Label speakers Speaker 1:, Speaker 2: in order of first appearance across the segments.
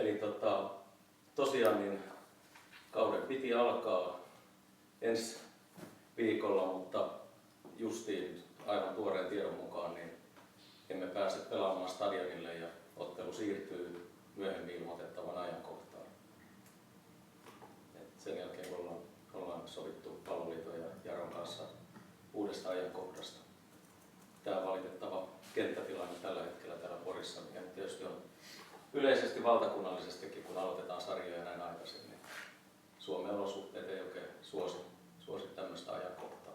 Speaker 1: Eli tosiaan niin kauden piti alkaa ensi viikolla, mutta justiin aivan tuoreen tiedon mukaan niin emme pääse pelaamaan stadionille ja ottelu siirtyy myöhemmin ilmoitettavan ajankohtaan. Et sen jälkeen kun ollaan sovittu Palloliiton ja Jaron kanssa uudesta ajankohdasta. Tämä on valitettava kenttätilanne tällä hetkellä täällä Porissa, mikä tietysti on yleisesti valtakunnallisestikin, kun aloitetaan sarjoja näin aikaisin, niin Suomen olosuhteet ei oikein suosi tämmöistä ajankohtaa.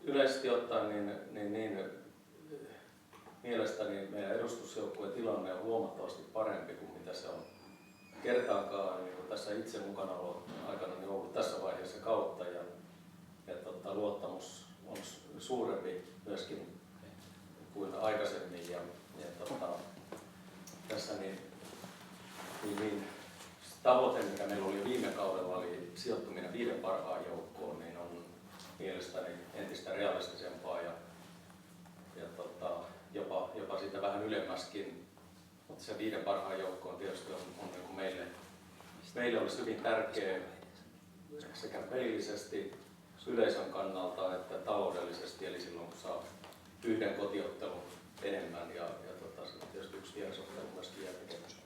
Speaker 1: Yleisesti ottaen niin mielestäni meidän edustusjoukkueen tilanne on huomattavasti parempi kuin mitä se on kertaankaan niin tässä itse mukanaolon aikana niin ollut tässä vaiheessa kautta ja luottamus on suurempi myöskin kuin aikaisemmin ja tässä niin tavoite, mikä meillä oli viime kaudella, oli sijoittuminen 5 parhaan joukkoon, niin on mielestäni entistä realistisempaa ja jopa siitä vähän ylemmäskin. Mutta se 5 parhaan joukkoon tietysti on niin kuin meille olisi hyvin tärkeä sekä pelillisesti, yleisön kannalta että taloudellisesti, eli silloin kun saa yhden kotiottelun enemmän ja tietysti yksi vierasottelu myöskin jää tekemässä.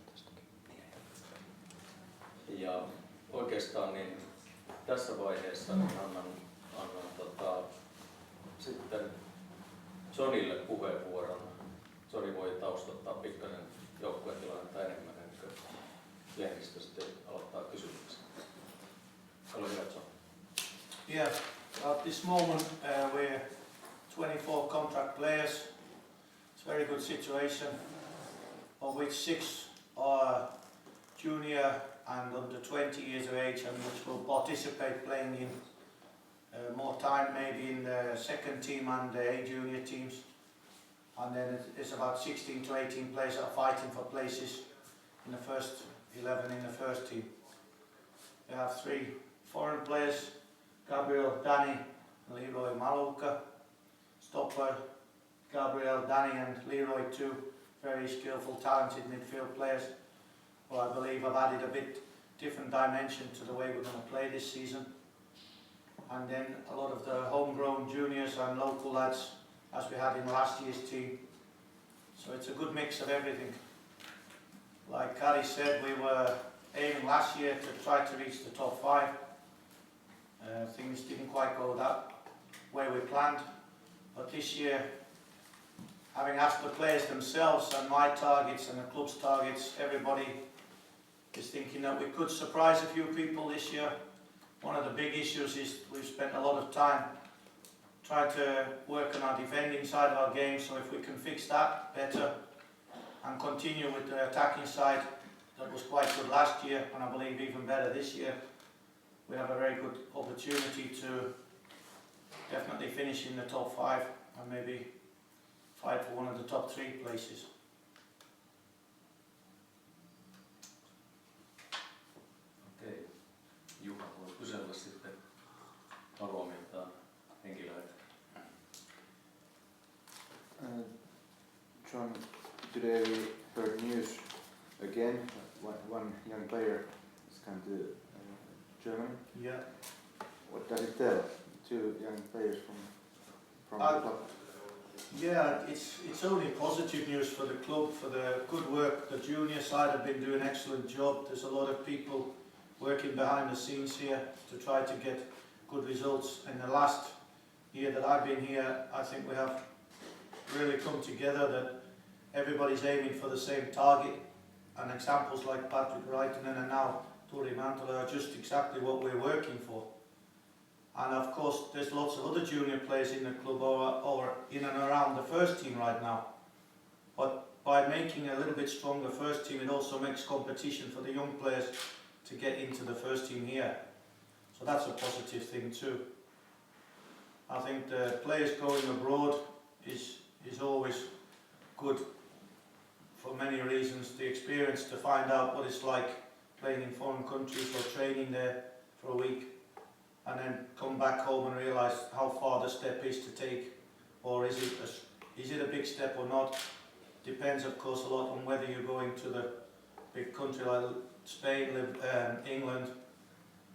Speaker 1: Ja oikeastaan niin tässä vaiheessa niin annan sitten Johnille puheenvuoron. Johnny voi taustottaa pikkasen joukkuetilannetta enemmän, ennen kuin lehdistö sitten aloittaa kysymyksen. Ole hyvä, John.
Speaker 2: Yeah, at this moment we're 24 contract players. It's a very good situation, of which 6 are junior and under 20 years of age, and which will participate playing in more time maybe in the second team and the A-junior teams. And then it's about 16 to 18 players that are fighting for places in the first 11 in the first team. We have 3 foreign players, Gabriel, Danny and Leroy Maluka. Stopper, Gabriel, Danny and Leroy, 2 very skillful, talented midfield players who I believe have added a bit different dimension to the way we're going to play this season. And then a lot of the homegrown juniors and local lads as we had in last year's team. So it's a good mix of everything. Like Kari said, we were aiming last year to try to reach the top 5. Things didn't quite go that way we planned, but this year, having asked the players themselves and my targets and the club's targets, everybody is thinking that we could surprise a few people this year. One of the big issues is we've spent a lot of time trying to work on our defending side of our game, so if we can fix that better and continue with the attacking side that was quite good last year, and I believe even better this year, we have a very good opportunity to definitely finish in the top 5 and maybe fight for one of the top 3 places.
Speaker 1: Okei. Juha voi kysellä sitten avoimiltaan henkilöitä.
Speaker 3: John, today we heard news again. One young player has come to Germany.
Speaker 2: Yeah.
Speaker 3: What does it tell? 2 young players from the club.
Speaker 2: Yeah, it's only positive news for the club, for the good work. The junior side have been doing an excellent job. There's a lot of people working behind the scenes here to try to get good results. In the last year that I've been here, I think we have really come together, that everybody's aiming for the same target, and examples like Patrick Raitanen and now Tori Mantola are just exactly what we're working for. And of course there's lots of other junior players in the club or in and around the first team right now. But by making a little bit stronger first team, it also makes competition for the young players to get into the first team here. So that's a positive thing too. I think the players going abroad is always good for many reasons. The experience to find out what it's like playing in foreign countries or training there for a week, and then come back home and realise how far the step is to take, or is it a big step or not. depends of course a lot on whether you're going to the big country like Spain, England,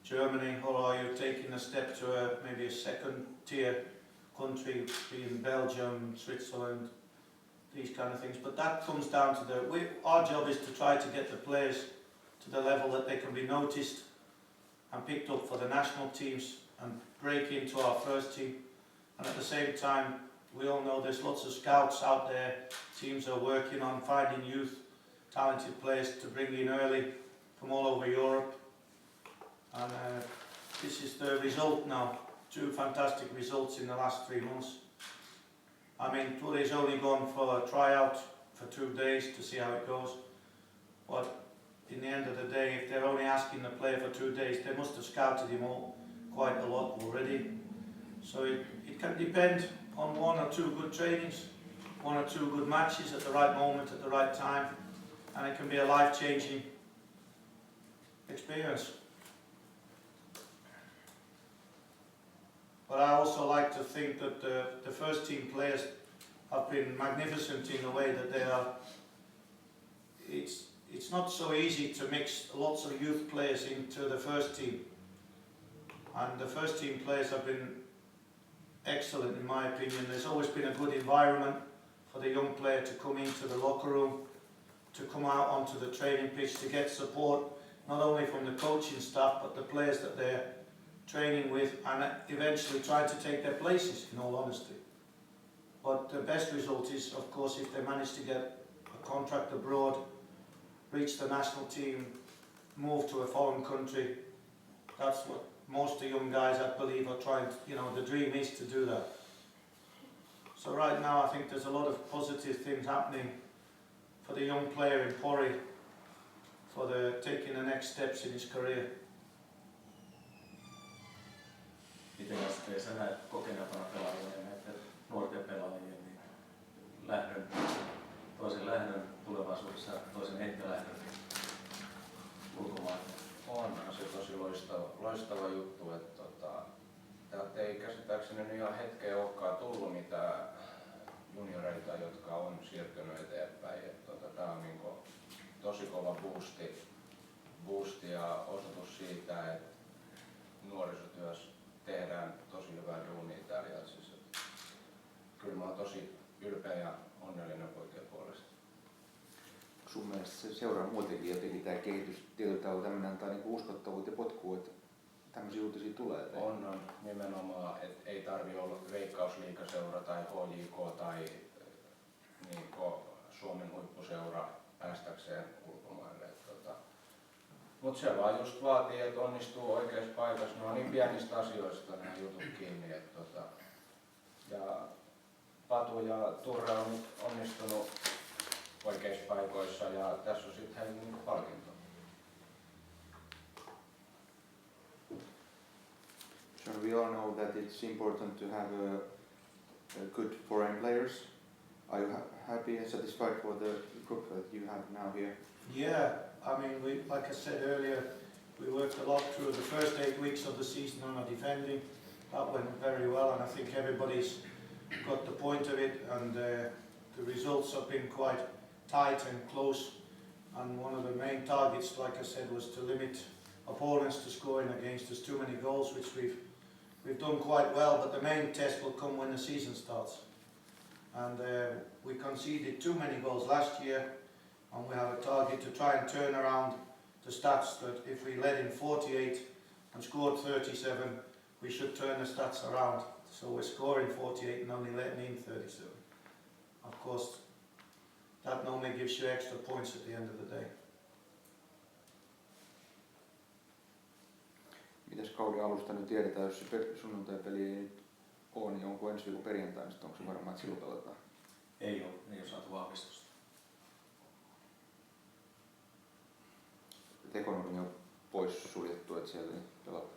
Speaker 2: Germany, or are you taking a step to maybe a second tier country, being Belgium, Switzerland, these kind of things. But that comes down to our job is to try to get the players to the level that they can be noticed and picked up for the national teams and break into our first team. And at the same time, we all know there's lots of scouts out there. Teams are working on finding youth, talented players to bring in early from all over Europe. And this is the result now. 2 fantastic results in the last 3 months. I mean, Ture's only gone for a tryout for 2 days to see how it goes. But in the end of the day, if they're only asking the player for 2 days, they must have scouted him all quite a lot already. So it can depend on 1 or 2 good trainings, 1 or 2 good matches at the right moment, at the right time, and it can be a life-changing experience. But I also like to think that the first team players have been magnificent in the way that they are. It's not so easy to mix lots of youth players into the first team. And the first team players have been excellent in my opinion. There's always been a good environment for the young player to come into the locker room, to come out onto the training pitch, to get support not only from the coaching staff but the players that they're training with, and eventually try to take their places, in all honesty. But the best result is of course if they manage to get a contract abroad, reach the national team, move to a foreign country. That's what most of the young guys, I believe, are trying to, the dream is to do that. So right now I think there's a lot of positive things happening for the young player in Pori, for taking the next steps in his career.
Speaker 1: Miten ST sä näet kokeneempana pelaajia ja näiden nuorten pelaajien niin toisen lähdön tulevaisuudessa, toisen ehkä lähdön ulkomaille?
Speaker 4: Onhan se tosi loistava juttu, että täältä ei käsittääkseni nyt ihan hetkeä olekaan tullut mitään junioreita, jotka on siirtynyt eteenpäin. Tämä on tosi kova boosti ja osoitus siitä, että nuorisotyössä tehdään tosi hyvää duunia täällä Jatsissa. Kyllä mä oon tosi ylpeä ja onnellinen poikien puolesta.
Speaker 3: Sun mielestä se seuraa muutenkin jotenkin tämä kehitys tietyllä tavalla tämmöinen antaa niinku uskottavuutta ja potkua, että tämmöisiä uutisia tulee?
Speaker 4: On nimenomaan, että ei tarvi olla Veikkausliigaseura tai HJK tai Suomen huippuseura päästäkseen ulkomaille. Mutta se vaan just vaatii, että onnistuu oikeassa paikassa. Ne on niin pienistä asioista nämä jutut kiinni. Ja Patu ja Turre on nyt onnistunut oikeissa paikoissa ja tässä on sitten heille palkinto.
Speaker 3: So we all know that it's important to have good foreign players. Are you happy and satisfied for the group that you have now here?
Speaker 2: Yeah, I mean, like I said earlier, we worked a lot through the first 8 weeks of the season on our defending. That went very well, and I think everybody's got the point of it, and the results have been quite tight and close. And one of the main targets, like I said, was to limit opponents to scoring against us too many goals, which we've done quite well. But the main test will come when the season starts. And we conceded too many goals last year, and we have a target to try and turn around the stats, that if we led in 48 and scored 37, we should turn the stats around. So we're scoring 48 and only letting in 37. Of course, that normally gives you extra points at the end of the day.
Speaker 3: Mitäs kauden alusta nyt tiedetään, jos se sunnuntai-peli ei nyt ole, niin onko ensi viikon perjantaina, sitten onko se varmaan, että silloin pelataan?
Speaker 1: Ei ole saatu vahvistusta.
Speaker 3: Tekonomi on pois suljettu, että siellä ei pelata.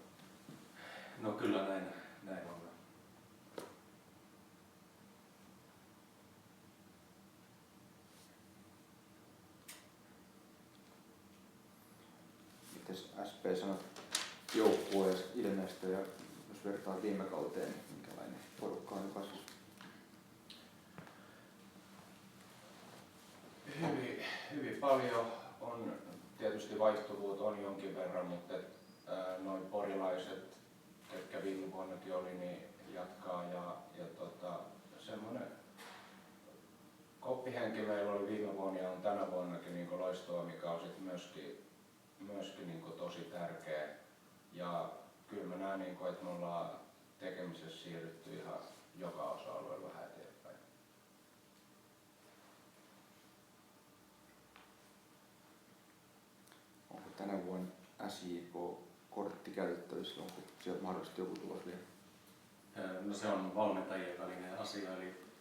Speaker 1: No kyllä näin on.
Speaker 3: Mites SP sanot joukkueen ilmeestä, ja jos vertaa viime kauteen, niin minkälainen porukka on kasvassa?
Speaker 4: paljon on tietysti vaihtuvuutta on jonkin verran, mutta noin porilaiset, ketkä viime vuonnakin oli, niin jatkaa ja semmoinen koppihenki meillä oli viime vuonna ja on tänä vuonnakin niin loistava, mikä on sit myöskin niin tosi tärkeä. Ja kyllä mä näen, niin kuin, että me ollaan tekemisessä siirrytty ihan joka osa-alueella vähän eteenpäin.
Speaker 3: Onko tänä vuonna SJK-kortti käytettävissä? Onko sieltä mahdollisesti joku tulos vielä?
Speaker 1: No se on valmentajien välinen asia,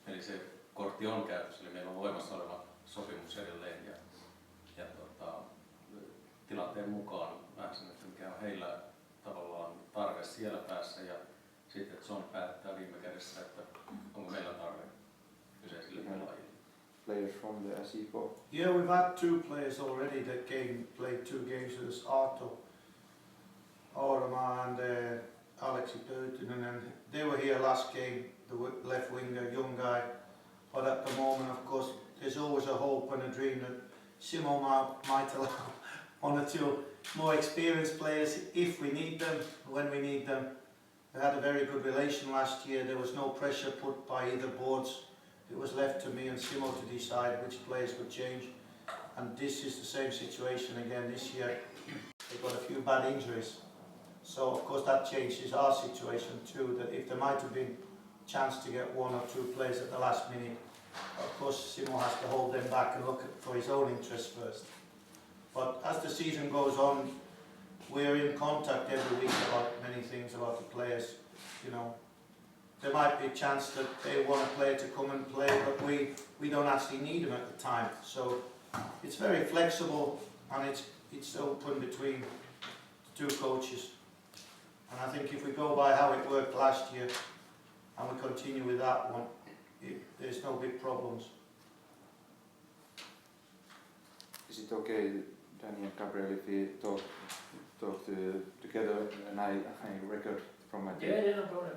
Speaker 1: eli se kortti on käytössä, eli meillä on voimassa oleva sopimus edelleen ja tilanteen mukaan vähän sen, että mikä on heillä tavallaan tarve siellä päässä ja sitten John päättää viime kädessä, että onko meillä tarve kyseisille pelaajille.
Speaker 3: Players from the SJK?
Speaker 2: Yeah, we've had 2 players already that played 2 games with us, Arto Aurama and Aleksi Pöytynen, and they were here last game, the left winger, young guy. But at the moment, of course, there's always a hope and a dream that Simo might allow 1 or 2 more experienced players if we need them, when we need them. We had a very good relation last year. There was no pressure put by either boards. It was left to me and Simo to decide which players would change. And this is the same situation again this year. They got a few bad injuries. So of course that changes our situation too, that if there might have been a chance to get 1 or 2 players at the last minute, of course Simo has to hold them back and look for his own interests first. But as the season goes on, we're in contact every week about many things about the players. You know, there might be a chance that they want a player to come and play, but we don't actually need them at the time. So it's very flexible and it's open between the 2 coaches. And I think if we go by how it worked last year and we continue with that one, there's no big problems.
Speaker 3: Is it okay, Danny and Gabriel, if we talk together and I record from my tape?
Speaker 5: Yeah, no problem.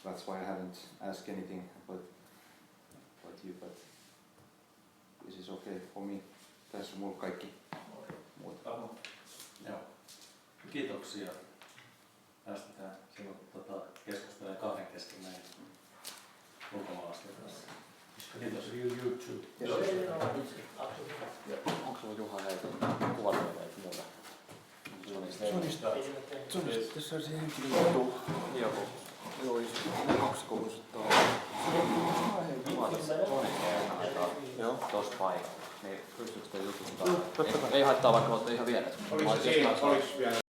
Speaker 3: That's why I haven't asked anything about you, but this is okay for me. Tässä on mulla kaikki muut.
Speaker 1: Joo. Kiitoksia. Päästetään sinut keskustelemaan 2 kesken näin ulkomaalaisten kanssa. Kiitos.
Speaker 2: You too.
Speaker 6: Onko sulla Juha heitä kuvattavaa muuta? Sonista. Tässä on se henkilöjuttu. Joo, 2 kuulostaa. Joo. Tossa paikalla. Niin pystytkö sitä jututtaa? Ei haittaa vaikka olette ihan vieressä.
Speaker 4: Olis vielä